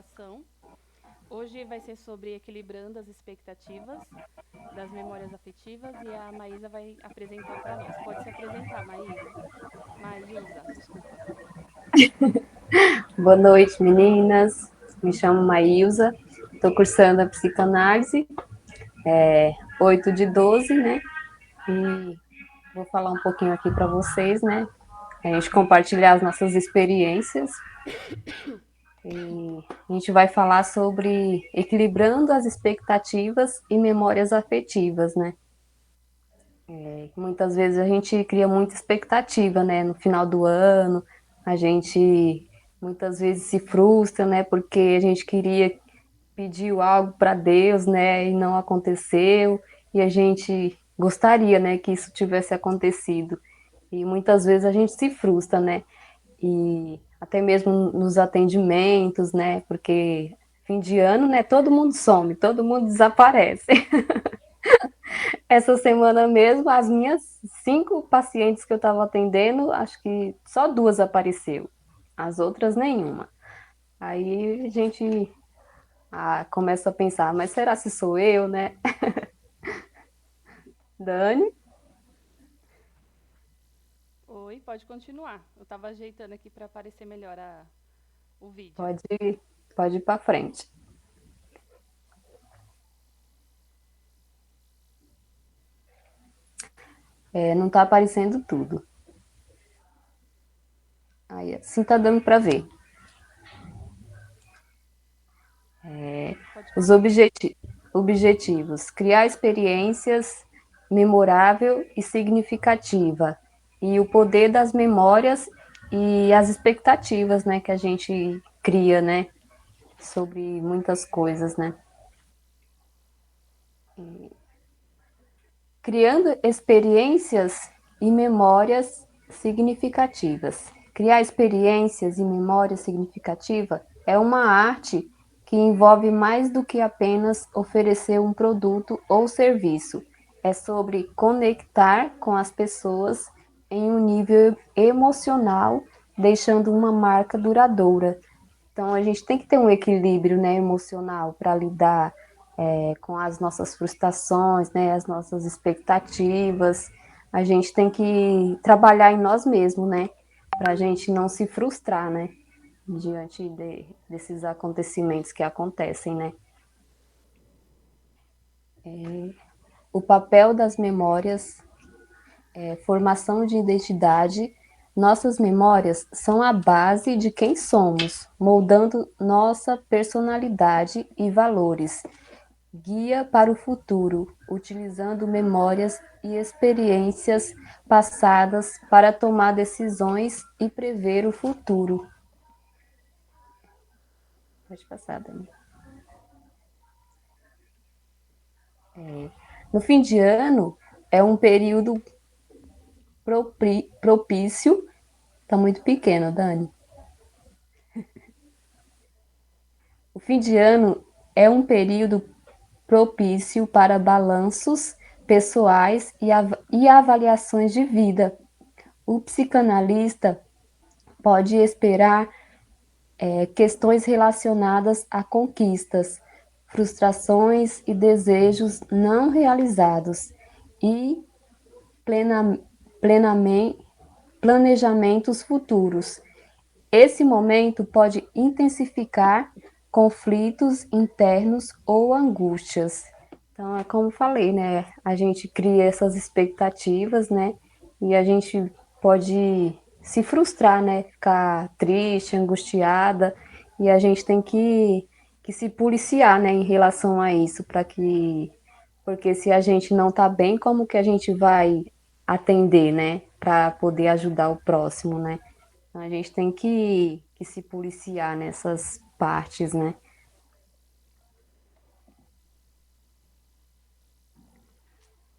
gravação. Hoje vai ser sobre equilibrando as expectativas das memórias afetivas e a Maísa vai apresentar para nós. Pode se apresentar, Maísa. Maísa, desculpa. Boa noite, meninas. Me chamo Maísa, estou cursando a psicanálise, 8 de 12, né? E vou falar um pouquinho aqui para vocês, né? A gente compartilhar as nossas experiências. E a gente vai falar sobre equilibrando as expectativas e memórias afetivas, né? Muitas vezes a gente cria muita expectativa, né? No final do ano, a gente muitas vezes se frustra, né? Porque a gente queria pediu algo para Deus, né, e não aconteceu, e a gente gostaria, né, que isso tivesse acontecido. E muitas vezes a gente se frustra, né? E até mesmo nos atendimentos, né? Porque fim de ano, né, todo mundo some, todo mundo desaparece. Essa semana mesmo, as minhas 5 pacientes que eu estava atendendo, acho que só 2 apareceu, as outras nenhuma. Aí a gente começa a pensar, mas será se sou eu, né? Dani, Oi, pode continuar. Eu estava ajeitando aqui para aparecer melhor o vídeo. pode, pode ir para frente. Não está aparecendo tudo. Aí, assim tá dando para ver. Pode Os falar. objetivos: criar experiências memorável e significativa. E o poder das memórias e as expectativas, né, que a gente cria, né, sobre muitas coisas, né. Criando experiências e memórias significativas. Criar experiências e memória significativa é uma arte que envolve mais do que apenas oferecer um produto ou serviço. É sobre conectar com as pessoas em um nível emocional, deixando uma marca duradoura. Então, a gente tem que ter um equilíbrio, né, emocional para lidar com as nossas frustrações, né, as nossas expectativas. A gente tem que trabalhar em nós mesmos, né, para a gente não se frustrar, né, diante desses acontecimentos que acontecem, né. O papel das memórias, formação de identidade. Nossas memórias são a base de quem somos, moldando nossa personalidade e valores. Guia para o futuro, utilizando memórias e experiências passadas para tomar decisões e prever o futuro. Pode passar, Dani. No fim de ano, é um período propício. Está muito pequeno, Dani. O fim de ano é um período propício para balanços pessoais e avaliações de vida. O psicanalista pode esperar questões relacionadas a conquistas, frustrações e desejos não realizados e plena, plenamente, planejamentos futuros. Esse momento pode intensificar conflitos internos ou angústias. Então, é como falei, né? A gente cria essas expectativas, né? E a gente pode se frustrar, né? Ficar triste, angustiada. E a gente tem que se policiar, né? Em relação a isso, para que. Porque se a gente não tá bem, como que a gente vai atender, né? Para poder ajudar o próximo, né? Então, a gente tem que se policiar nessas partes, né?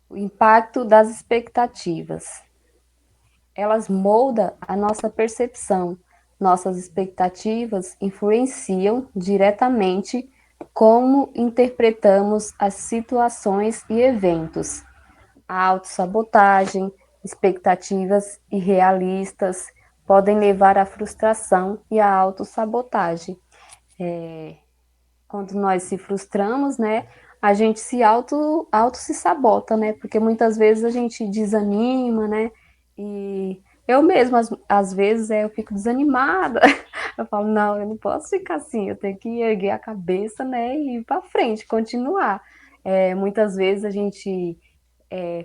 O impacto das expectativas. Elas moldam a nossa percepção. Nossas expectativas influenciam diretamente como interpretamos as situações e eventos. A autossabotagem, expectativas irrealistas podem levar à frustração e à autossabotagem. Quando nós se frustramos, né, a gente se auto se sabota, né, porque muitas vezes a gente desanima, né, e eu mesma, às vezes, eu fico desanimada, eu falo, não, eu não posso ficar assim, eu tenho que erguer a cabeça, né, e ir para frente, continuar. Muitas vezes a gente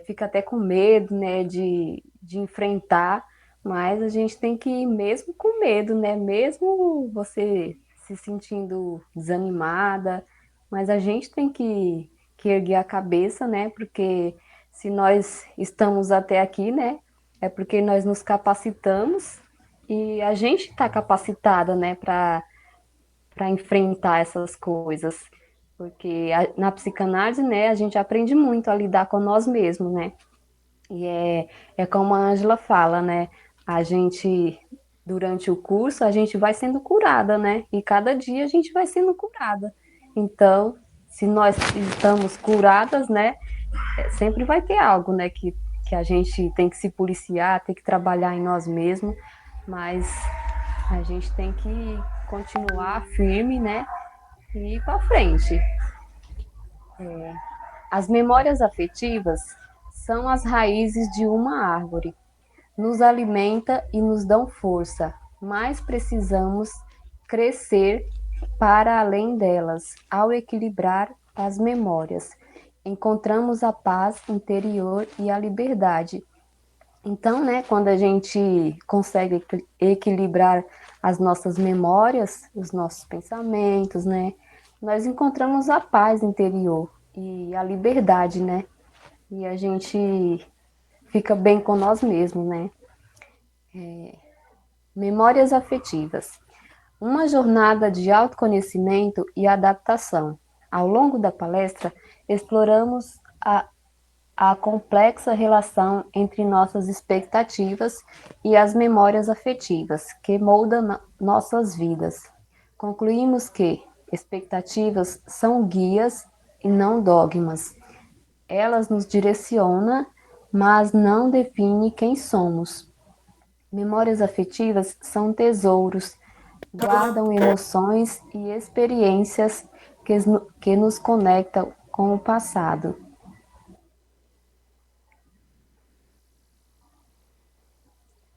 fica até com medo, né, de enfrentar, mas a gente tem que ir mesmo com medo, né, mesmo você se sentindo desanimada, mas a gente tem que erguer a cabeça, né, porque se nós estamos até aqui, né, é porque nós nos capacitamos e a gente está capacitada, né, para enfrentar essas coisas. Porque na psicanálise, né, a gente aprende muito a lidar com nós mesmos, né? E é como a Ângela fala, né? A gente, durante o curso, a gente vai sendo curada, né? E cada dia a gente vai sendo curada. Então, se nós estamos curadas, né? Sempre vai ter algo, né? Que a gente tem que se policiar, tem que trabalhar em nós mesmos, mas a gente tem que continuar firme, né? E ir para frente. As memórias afetivas são as raízes de uma árvore. Nos alimenta e nos dão força, mas precisamos crescer para além delas. Ao equilibrar as memórias, encontramos a paz interior e a liberdade. Então, né, quando a gente consegue equilibrar as nossas memórias, os nossos pensamentos, né, nós encontramos a paz interior e a liberdade, né? E a gente fica bem com nós mesmos, né? Memórias afetivas. Uma jornada de autoconhecimento e adaptação. Ao longo da palestra, exploramos a complexa relação entre nossas expectativas e as memórias afetivas que moldam nossas vidas. Concluímos que expectativas são guias e não dogmas. Elas nos direcionam, mas não definem quem somos. Memórias afetivas são tesouros, guardam emoções e experiências que nos conectam com o passado.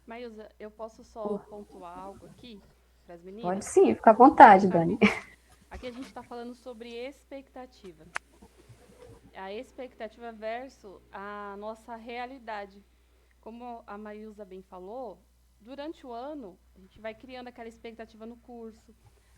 Maísa, eu posso só pontuar algo aqui para as Pode meninas? sim, fica à vontade, Dani. Rapidinho. Aqui a gente está falando sobre expectativa. A expectativa versus a nossa realidade. Como a Maísa bem falou, durante o ano a gente vai criando aquela expectativa no curso,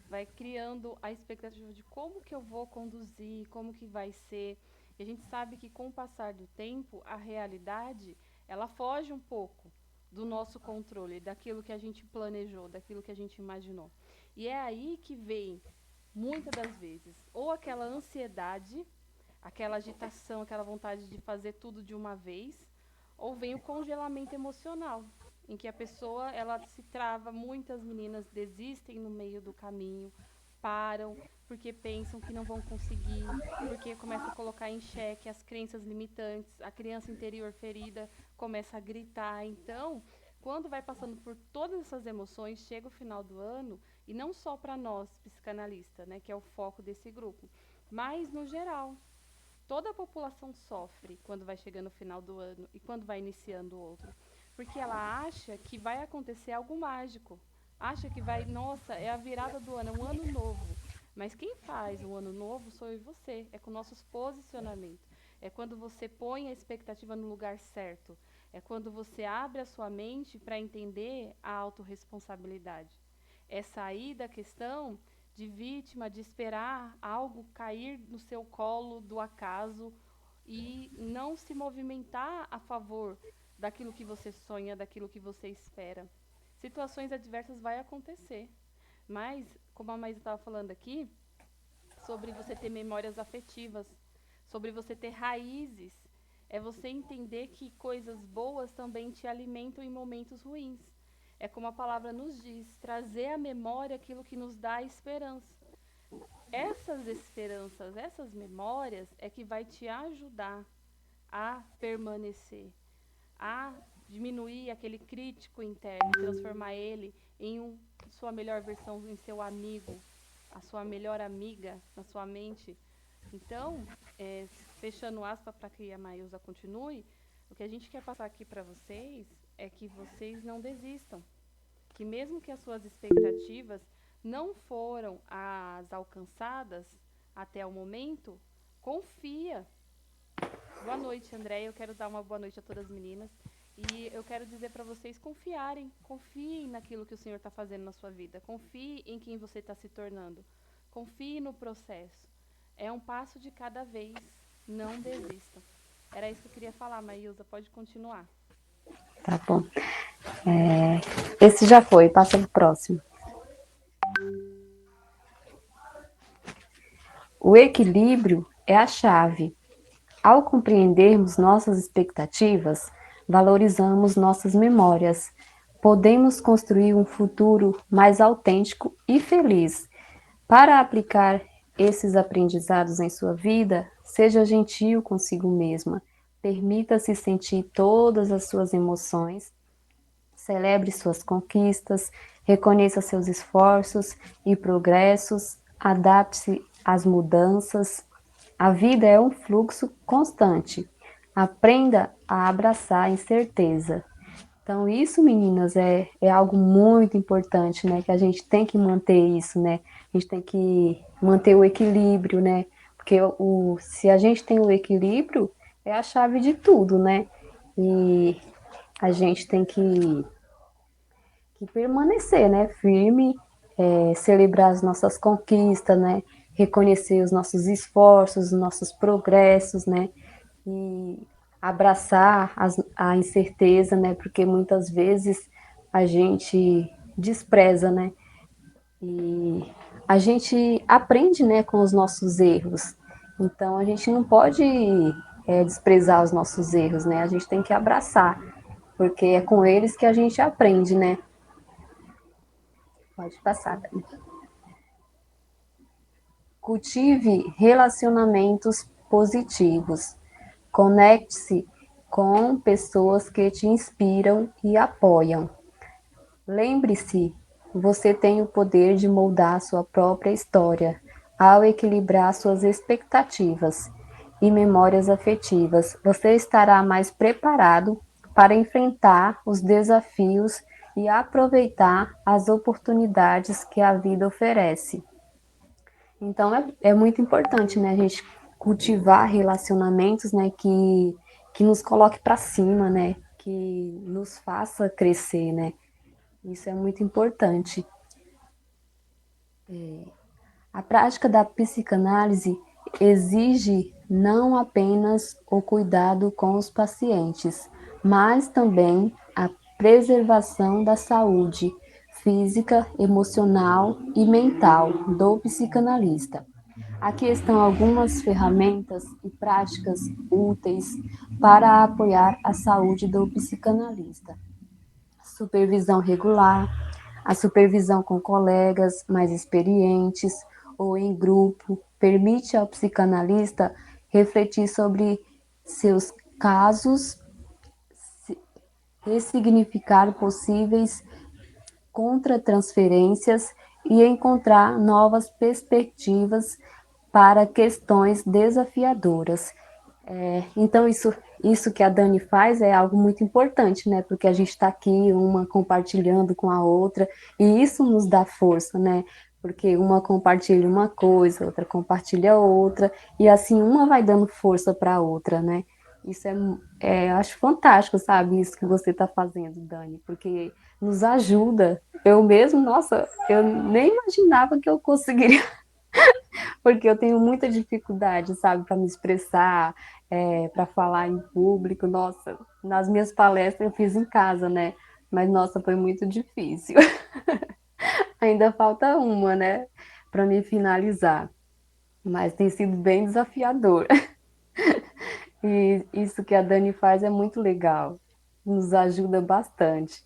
vai criando a expectativa de como que eu vou conduzir, como que vai ser. E a gente sabe que com o passar do tempo, a realidade, ela foge um pouco do nosso controle, daquilo que a gente planejou, daquilo que a gente imaginou. E é aí que vem, muitas das vezes, ou aquela ansiedade, aquela agitação, aquela vontade de fazer tudo de uma vez, ou vem o congelamento emocional, em que a pessoa ela se trava, muitas meninas desistem no meio do caminho, param porque pensam que não vão conseguir, porque começa a colocar em xeque as crenças limitantes, a criança interior ferida começa a gritar. Então, quando vai passando por todas essas emoções, chega o final do ano, e não só para nós, psicanalistas, né, que é o foco desse grupo, mas no geral, toda a população sofre quando vai chegando o final do ano e quando vai iniciando o outro. Porque ela acha que vai acontecer algo mágico. Acha que vai, nossa, é a virada do ano, é um ano novo. Mas quem faz o ano novo sou eu e você. É com nossos posicionamentos. É quando você põe a expectativa no lugar certo. É quando você abre a sua mente para entender a autorresponsabilidade. É sair da questão de vítima, de esperar algo cair no seu colo do acaso e não se movimentar a favor daquilo que você sonha, daquilo que você espera. Situações adversas vai acontecer, mas como a Maísa estava falando aqui, sobre você ter memórias afetivas, sobre você ter raízes, é você entender que coisas boas também te alimentam em momentos ruins. É como a palavra nos diz, trazer à memória aquilo que nos dá esperança. Essas esperanças, essas memórias é que vai te ajudar a permanecer, a diminuir aquele crítico interno, transformar ele em sua melhor versão, em seu amigo, a sua melhor amiga na sua mente. Então, fechando aspas para que a Maísa continue, o que a gente quer passar aqui para vocês é que vocês não desistam, que mesmo que as suas expectativas não foram as alcançadas até o momento, confia. Boa noite, André. Eu quero dar uma boa noite a todas as meninas. E eu quero dizer para vocês confiarem. Confiem naquilo que o Senhor está fazendo na sua vida. Confie em quem você está se tornando. Confie no processo. É um passo de cada vez. Não desistam. Era isso que eu queria falar, Maísa. Pode continuar. Tá bom. Esse já foi, passa pro próximo. O equilíbrio é a chave. Ao compreendermos nossas expectativas, valorizamos nossas memórias. Podemos construir um futuro mais autêntico e feliz. Para aplicar esses aprendizados em sua vida, seja gentil consigo mesma. Permita-se sentir todas as suas emoções. Celebre suas conquistas, reconheça seus esforços e progressos, adapte-se às mudanças. A vida é um fluxo constante. Aprenda a abraçar a incerteza. Então, isso, meninas, é algo muito importante, né? Que a gente tem que manter isso, né? A gente tem que manter o equilíbrio, né? Porque se a gente tem o equilíbrio, é a chave de tudo, né? E a gente tem que permanecer, né, firme, celebrar as nossas conquistas, né, reconhecer os nossos esforços, os nossos progressos, né, e abraçar a incerteza, né, porque muitas vezes a gente despreza, né, e a gente aprende, né, com os nossos erros. Então a gente não pode desprezar os nossos erros, né? A gente tem que abraçar, porque é com eles que a gente aprende, né? Pode passar, Dani. Cultive relacionamentos positivos. Conecte-se com pessoas que te inspiram e apoiam. Lembre-se, você tem o poder de moldar sua própria história ao equilibrar suas expectativas e memórias afetivas. Você estará mais preparado para enfrentar os desafios e aproveitar as oportunidades que a vida oferece. Então é muito importante, né, a gente cultivar relacionamentos, né, que nos coloque para cima, né, que nos faça crescer, né. Isso é muito importante. A prática da psicanálise exige não apenas o cuidado com os pacientes, mas também a preservação da saúde física, emocional e mental do psicanalista. Aqui estão algumas ferramentas e práticas úteis para apoiar a saúde do psicanalista. Supervisão regular, a supervisão com colegas mais experientes ou em grupo permite ao psicanalista refletir sobre seus casos, ressignificar possíveis contratransferências e encontrar novas perspectivas para questões desafiadoras. Então, isso que a Dani faz é algo muito importante, né? Porque a gente está aqui, uma compartilhando com a outra, e isso nos dá força, né? Porque uma compartilha uma coisa, outra compartilha outra, e assim uma vai dando força para a outra, né? Isso eu acho fantástico, sabe? Isso que você está fazendo, Dani, porque nos ajuda. Eu mesmo, nossa, eu nem imaginava que eu conseguiria porque eu tenho muita dificuldade, sabe, para me expressar, para falar em público. Nossa, nas minhas palestras eu fiz em casa, né? Mas, nossa, foi muito difícil. Ainda falta uma, né, para me finalizar. Mas tem sido bem desafiador. E isso que a Dani faz é muito legal. Nos ajuda bastante.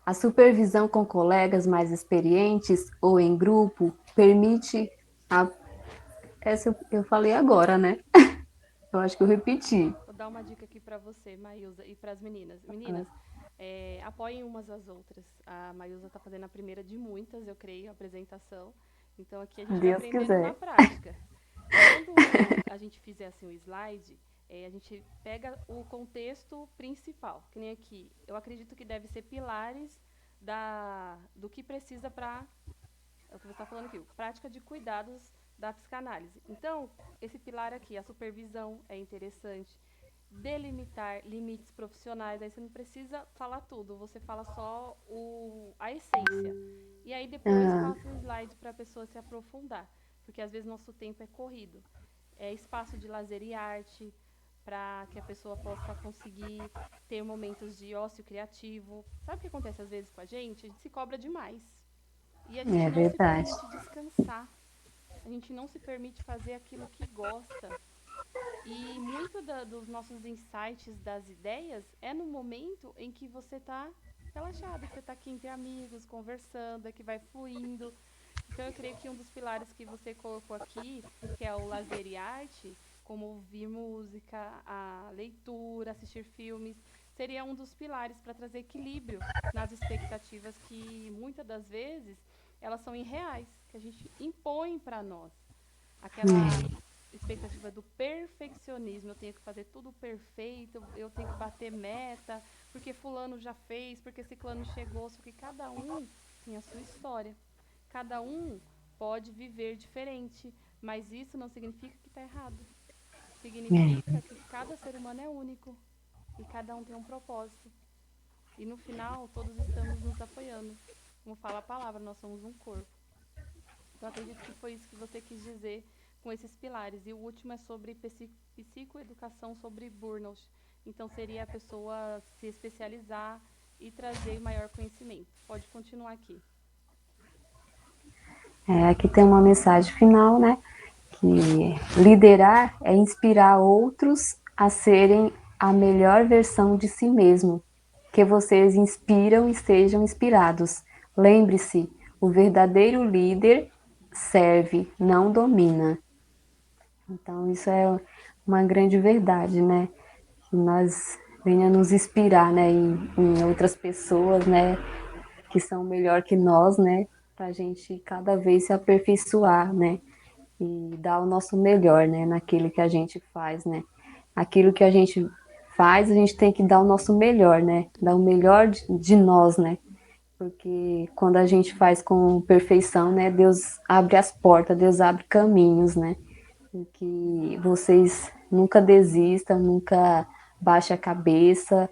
A supervisão com colegas mais experientes ou em grupo permite a... Essa eu falei agora, né? Eu acho que eu repeti. Vou dar uma dica aqui para você, Maísa, e para as meninas. Meninas, Apoiem umas às outras. A Maísa está fazendo a primeira de muitas, eu creio, apresentação. Então aqui a gente vai Deus aprendendo na quiser. prática. Quando a gente fizer assim o slide, a gente pega o contexto principal, que nem aqui. Eu acredito que deve ser pilares do que precisa para é o que você está falando aqui, prática de cuidados da psicanálise. Então, esse pilar aqui, a supervisão é interessante. Delimitar limites profissionais, aí você não precisa falar tudo, você fala só a essência. E aí depois Ah, passa o slide para a pessoa se aprofundar, porque às vezes nosso tempo é corrido. É espaço de lazer e arte, para que a pessoa possa conseguir ter momentos de ócio criativo. Sabe o que acontece às vezes com a gente? A gente se cobra demais. E a gente é não se verdade. permite descansar. A gente não se permite fazer aquilo que gosta. E muito dos nossos insights, das ideias, é no momento em que você está relaxado, que você está aqui entre amigos, conversando, é que vai fluindo. Então, eu creio que um dos pilares que você colocou aqui, que é o lazer e arte, como ouvir música, a leitura, assistir filmes, seria um dos pilares para trazer equilíbrio nas expectativas que, muitas das vezes, elas são irreais, que a gente impõe para nós. Aquela expectativa do perfeccionismo, eu tenho que fazer tudo perfeito, eu tenho que bater meta, porque fulano já fez, porque ciclano chegou, só que cada um tem a sua história. Cada um pode viver diferente, mas isso não significa que está errado. É, Significa que cada ser humano é único e cada um tem um propósito. E no final, todos estamos nos apoiando. Como fala a palavra, nós somos um corpo. Então, acredito que foi isso que você quis dizer com esses pilares. E o último é sobre psicoeducação sobre burnout. Então, seria a pessoa se especializar e trazer maior conhecimento. Pode continuar aqui. aqui tem uma mensagem final, né? Que liderar é inspirar outros a serem a melhor versão de si mesmo. Que vocês inspiram e sejam inspirados. Lembre-se, o verdadeiro líder serve, não domina. Então, isso é uma grande verdade, né? Que nós venha nos inspirar, né, em outras pessoas, né, que são melhor que nós, né, para a gente cada vez se aperfeiçoar, né, e dar o nosso melhor, né, naquilo que a gente faz, né. Aquilo que a gente faz, a gente tem que dar o nosso melhor, né, dar o melhor de nós, né, porque quando a gente faz com perfeição, né, Deus abre as portas, Deus abre caminhos, né, e que vocês nunca desistam, nunca baixem a cabeça,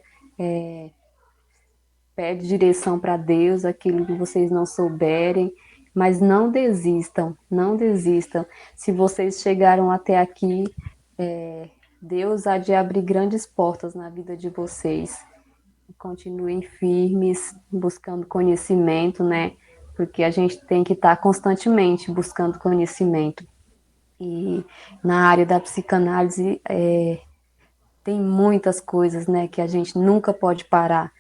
pede direção para Deus, aquilo que vocês não souberem, mas não desistam, não desistam. Se vocês chegaram até aqui, Deus há de abrir grandes portas na vida de vocês. Continuem firmes, buscando conhecimento, né? Porque a gente tem que estar constantemente buscando conhecimento. E na área da psicanálise tem muitas coisas, né, que a gente nunca pode parar.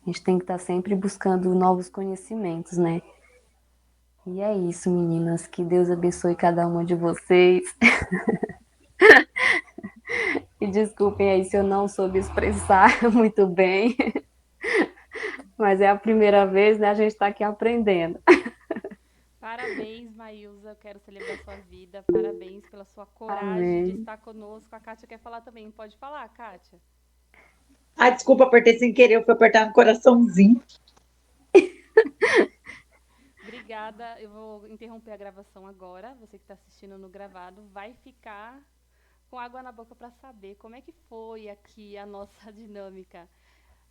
A gente tem que estar sempre buscando novos conhecimentos, né? E é isso, meninas. Que Deus abençoe cada uma de vocês. E desculpem aí se eu não soube expressar muito bem, mas é a primeira vez, né? A gente está aqui aprendendo. Parabéns, Maílza. Eu quero celebrar sua vida. Parabéns pela sua coragem de Amém. estar conosco. A Kátia quer falar também. Pode falar, Kátia. Ah, desculpa, apertei sem querer, eu fui apertar no coraçãozinho. Obrigada. Eu vou interromper a gravação agora. Você que está assistindo no gravado vai ficar com água na boca para saber como é que foi aqui a nossa dinâmica.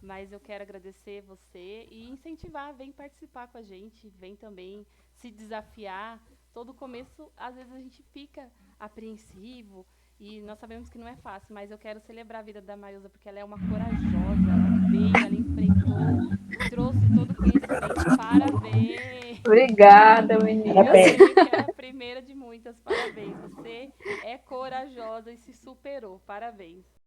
Mas eu quero agradecer você e incentivar, vem participar com a gente, vem também se desafiar. Todo começo, às vezes a gente fica apreensivo e nós sabemos que não é fácil, mas eu quero celebrar a vida da Maísa porque ela é uma corajosa, ela veio, ela enfrentou e trouxe todo o conhecimento. Parabéns! Obrigada, E eu meninas. Parabéns. creio que é a primeira de muitas. Parabéns, você é corajosa e se superou. Parabéns.